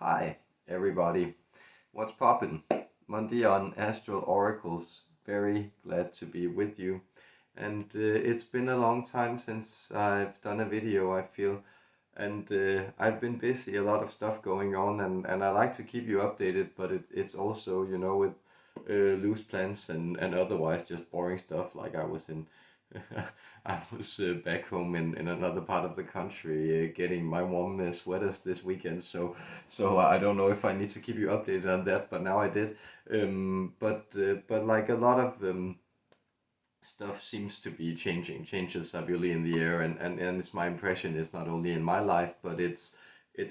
Hi, everybody. What's poppin'? Monday on Astral Oracles. Very glad to be with you. And it's been a long time since I've done a video, I feel. And I've been busy, a lot of stuff going on, and I like to keep you updated, but it's also, with loose plans and otherwise just boring stuff like I was in. I was back home in another part of the country getting my warm sweaters this weekend, so I don't know if I need to keep you updated on that, but now I did. But like a lot of stuff seems to be changing. Changes are really in the air, and it's my impression it's not only in my life, but it's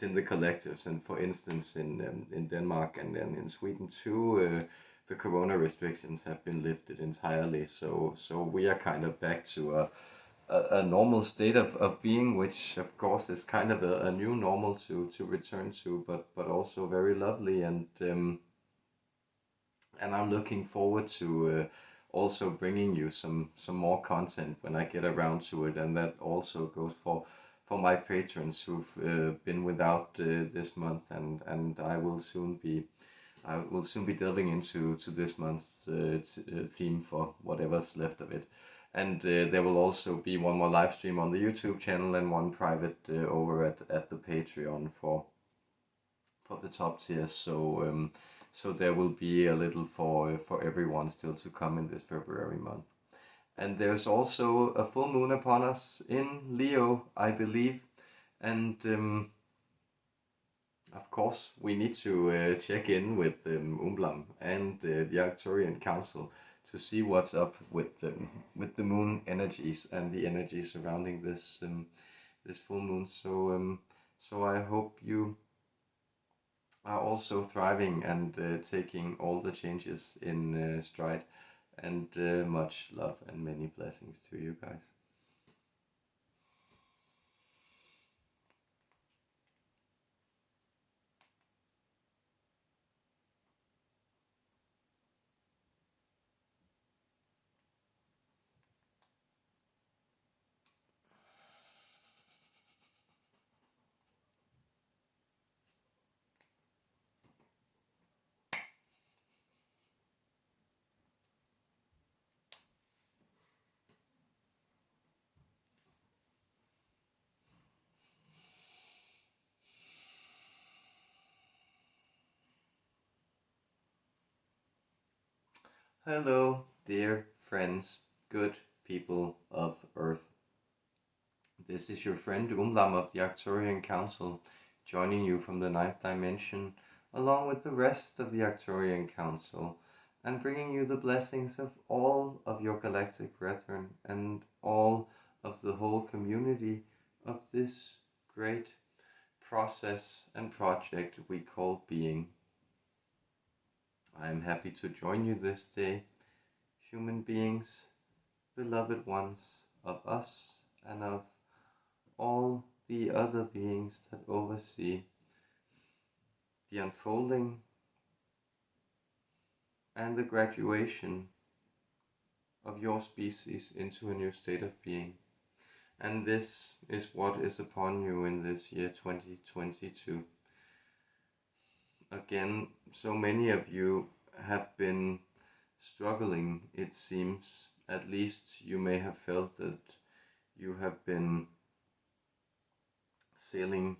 in the collectives. And for instance, in Denmark and then in Sweden too, the corona restrictions have been lifted entirely. So we are kind of back to a normal state of being, which of course is kind of a new normal to return to, but also very lovely. And I'm looking forward to also bringing you some more content when I get around to it, and that also goes for my patrons who've been without this month, and I will soon be delving into this month's theme for whatever's left of it. And there will also be one more live stream on the YouTube channel and one private over at the Patreon for the top tiers. So there will be a little for everyone still to come in this February month. And there's also a full moon upon us in Leo, I believe. And of course, we need to check in with Umblam and the Arcturian Council to see what's up with the moon energies and the energy surrounding this full moon. So I hope you are also thriving and taking all the changes in stride. And much love and many blessings to you guys. Hello, dear friends, good people of Earth. This is your friend Umlam of the Arcturian Council, joining you from the ninth dimension, along with the rest of the Arcturian Council, and bringing you the blessings of all of your galactic brethren and all of the whole community of this great process and project we call being. I am happy to join you this day, human beings, beloved ones of us and of all the other beings that oversee the unfolding and the graduation of your species into a new state of being. And this is what is upon you in this year 2022. Again, so many of you have been struggling, it seems. At least you may have felt that you have been sailing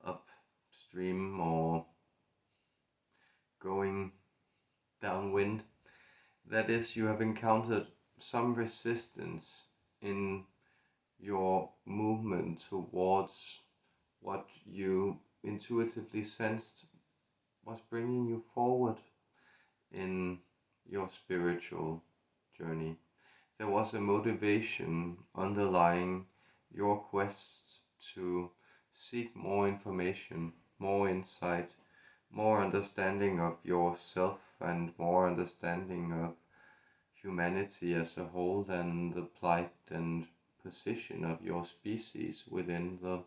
upstream or going downwind. That is, you have encountered some resistance in your movement towards what you intuitively sensed was bringing you forward in your spiritual journey. There was a motivation underlying your quest to seek more information, more insight, more understanding of yourself, and more understanding of humanity as a whole, and the plight and position of your species within the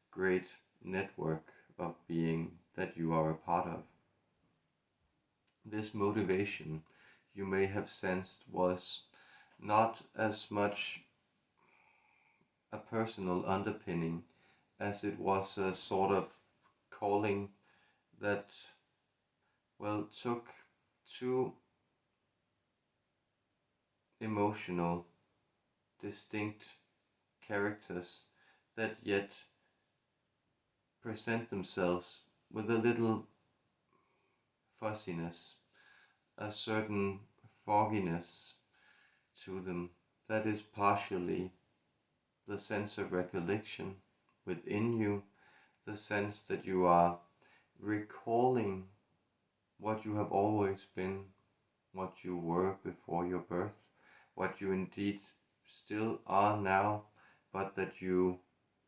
great network of being that you are a part of. This motivation, you may have sensed, was not as much a personal underpinning as it was a sort of calling that, well, took two emotional, distinct characters that yet present themselves with a little fuzziness, a certain fogginess to them that is partially the sense of recollection within you, the sense that you are recalling what you have always been, what you were before your birth, what you indeed still are now, but that you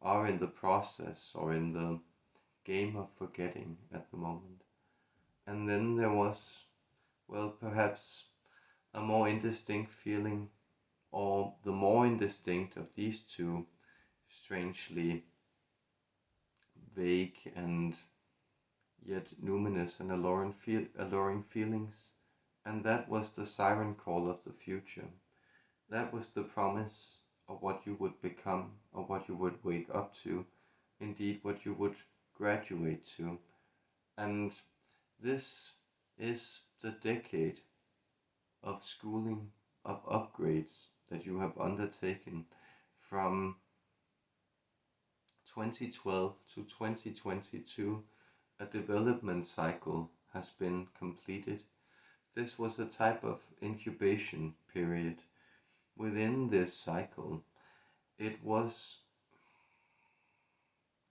are in the process or in the game of forgetting at the moment. And then there was, well, perhaps a more indistinct feeling, or the more indistinct of these two strangely vague and yet numinous and alluring feelings, and that was the siren call of the future. That was the promise of what you would become, of what you would wake up to, indeed what you would graduate to. And this is the decade of schooling, of upgrades that you have undertaken from 2012 to 2022. A development cycle has been completed. This was a type of incubation period. Within this cycle, it was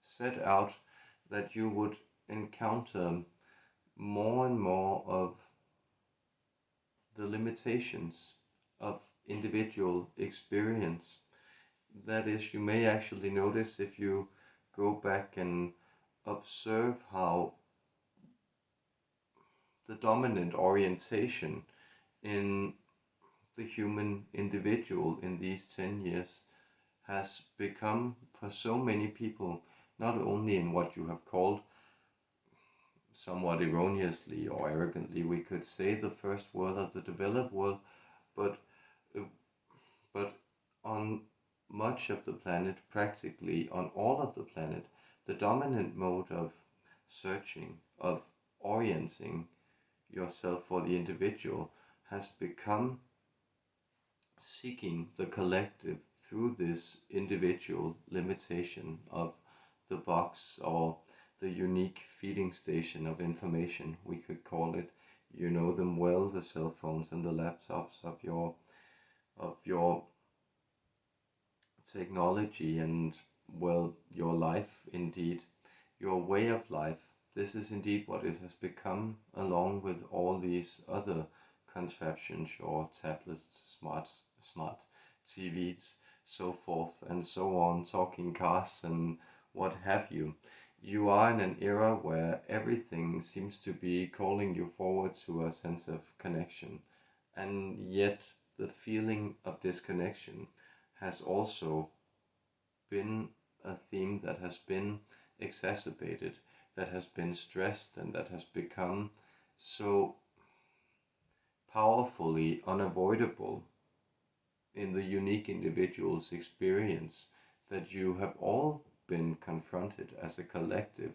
set out that you would encounter more and more of the limitations of individual experience. That is, you may actually notice if you go back and observe how the dominant orientation in the human individual in these 10 years has become, for so many people, not only in what you have called, somewhat erroneously or arrogantly, we could say the first world of the developed world, but on much of the planet, practically on all of the planet, the dominant mode of searching, of orienting yourself for the individual has become seeking the collective through this individual limitation of the box, or the unique feeding station of information, we could call it. You know them well, the cell phones and the laptops of your technology, and, well, your life indeed, your way of life. This is indeed what it has become, along with all these other contraptions, your tablets, smart TVs, so forth and so on, talking cars and what have you. You are in an era where everything seems to be calling you forward to a sense of connection, and yet the feeling of disconnection has also been a theme that has been exacerbated, that has been stressed, and that has become so powerfully unavoidable in the unique individual's experience that you have all been confronted as a collective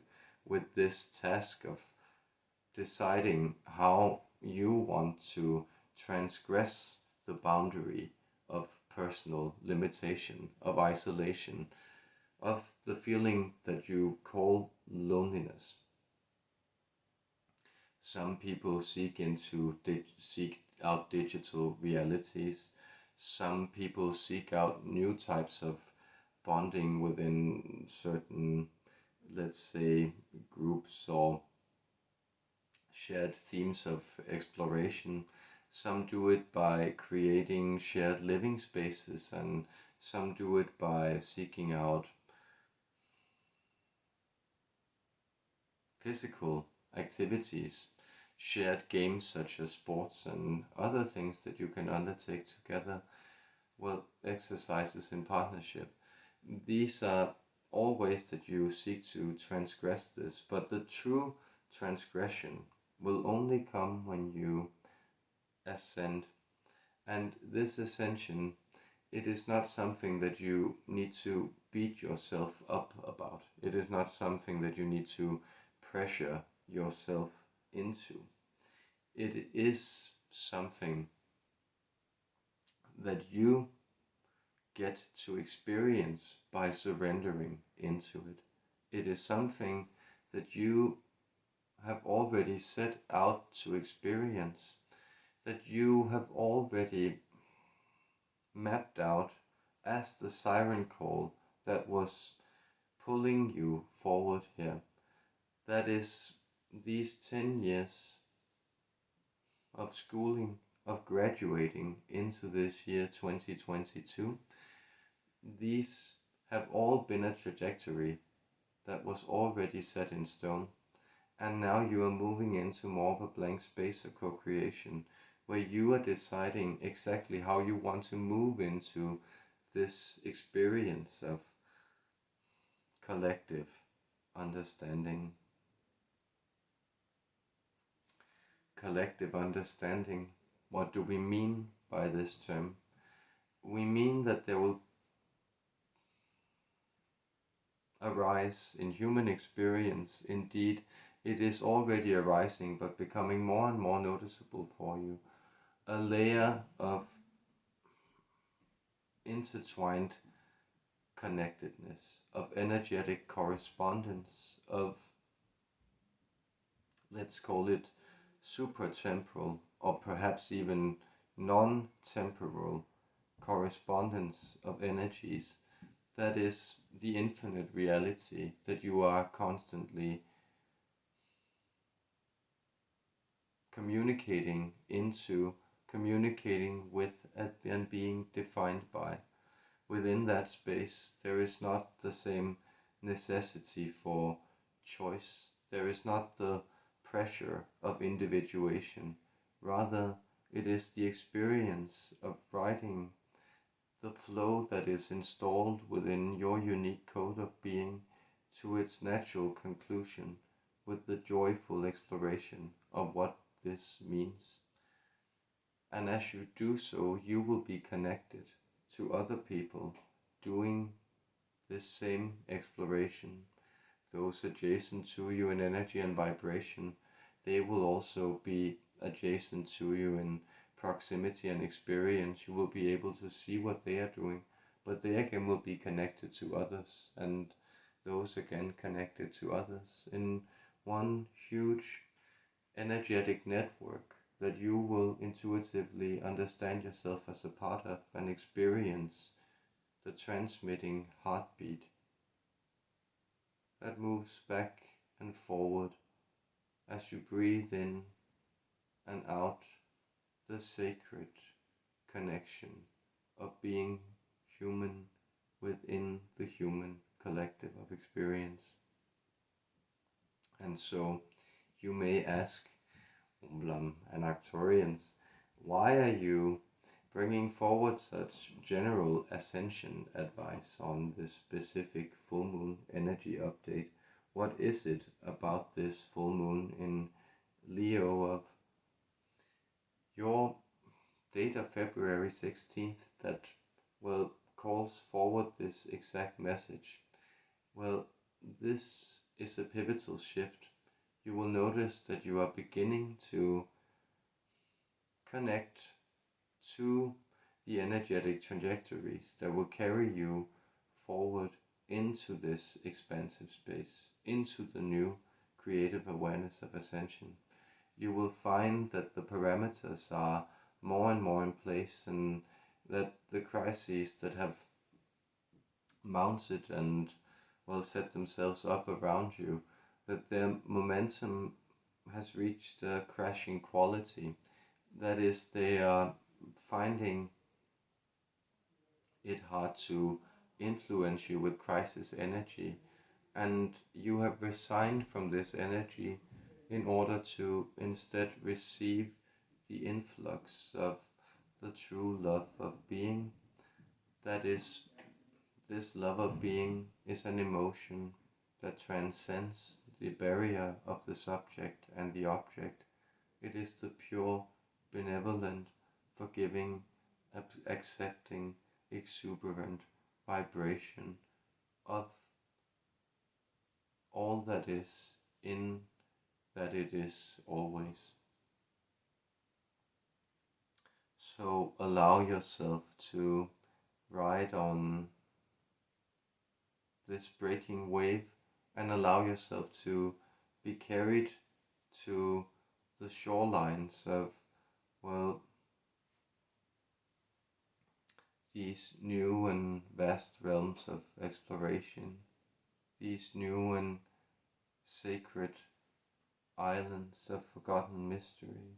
with this task of deciding how you want to transgress the boundary of personal limitation, of isolation, of the feeling that you call loneliness. Some people seek out digital realities. Some people seek out new types of bonding within certain, let's say, groups or shared themes of exploration. Some do it by creating shared living spaces, and some do it by seeking out physical activities, shared games such as sports and other things that you can undertake together, well, exercises in partnership. These are all ways that you seek to transgress this, but the true transgression will only come when you ascend. And this ascension, it is not something that you need to beat yourself up about. It is not something that you need to pressure yourself into. It is something that you get to experience by surrendering into it. It is something that you have already set out to experience, that you have already mapped out as the siren call that was pulling you forward here. That is these 10 years of schooling, of graduating into this year 2022. These have all been a trajectory that was already set in stone, and now you are moving into more of a blank space of co-creation, where you are deciding exactly how you want to move into this experience of collective understanding. Collective understanding. What do we mean by this term? We mean that there will arise in human experience, indeed it is already arising but becoming more and more noticeable for you, a layer of intertwined connectedness, of energetic correspondence, of, let's call it, supratemporal or perhaps even non-temporal correspondence of energies. That is the infinite reality that you are constantly communicating into, communicating with, and being defined by. Within that space, there is not the same necessity for choice. There is not the pressure of individuation. Rather, it is the experience of writing the flow that is installed within your unique code of being to its natural conclusion, with the joyful exploration of what this means. And as you do so, you will be connected to other people doing this same exploration. Those adjacent to you in energy and vibration, they will also be adjacent to you in proximity and experience. You will be able to see what they are doing, but they again will be connected to others, and those again connected to others in one huge energetic network that you will intuitively understand yourself as a part of and experience the transmitting heartbeat that moves back and forward as you breathe in and out the sacred connection of being human within the human collective of experience. And so you may ask, and Arcturians, why are you bringing forward such general ascension advice on this specific full moon energy update? What is it about this full moon in Leo of your date of February 16th that, well, calls forward this exact message? Well, this is a pivotal shift. You will notice that you are beginning to connect to the energetic trajectories that will carry you forward into this expansive space, into the new creative awareness of ascension. You will find that the parameters are more and more in place, and that the crises that have mounted and, well, set themselves up around you, that their momentum has reached a crashing quality. That is, they are finding it hard to influence you with crisis energy, and you have resigned from this energy in order to instead receive the influx of the true love of being. That is, this love of being is an emotion that transcends the barrier of the subject and the object. It is the pure, benevolent, forgiving, accepting, exuberant vibration of all that is in that it is always. So allow yourself to ride on this breaking wave and allow yourself to be carried to the shorelines of, well, these new and vast realms of exploration, these new and sacred islands of forgotten mystery,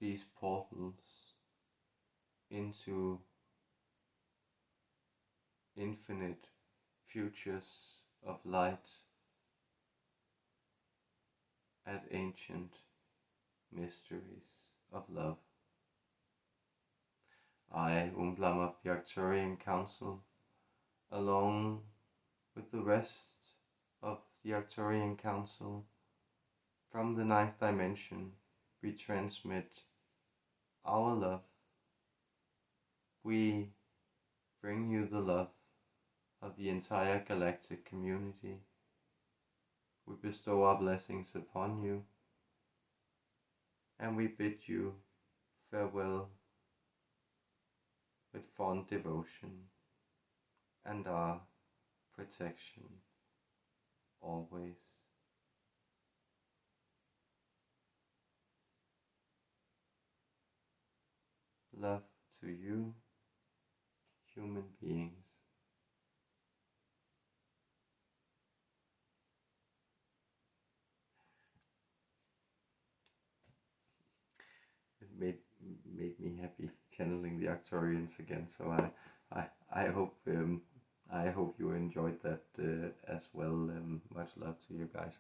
these portals into infinite futures of light and ancient mysteries of love. I, Umblam of the Arcturian Council, along with the rest of the Arcturian Council, from the ninth dimension, we transmit our love. We bring you the love of the entire galactic community. We bestow our blessings upon you, and we bid you farewell with fond devotion and our protection always. Love to you, human beings. It made me happy channeling the Arcturians again. So I hope you enjoyed that as well. Much love to you guys.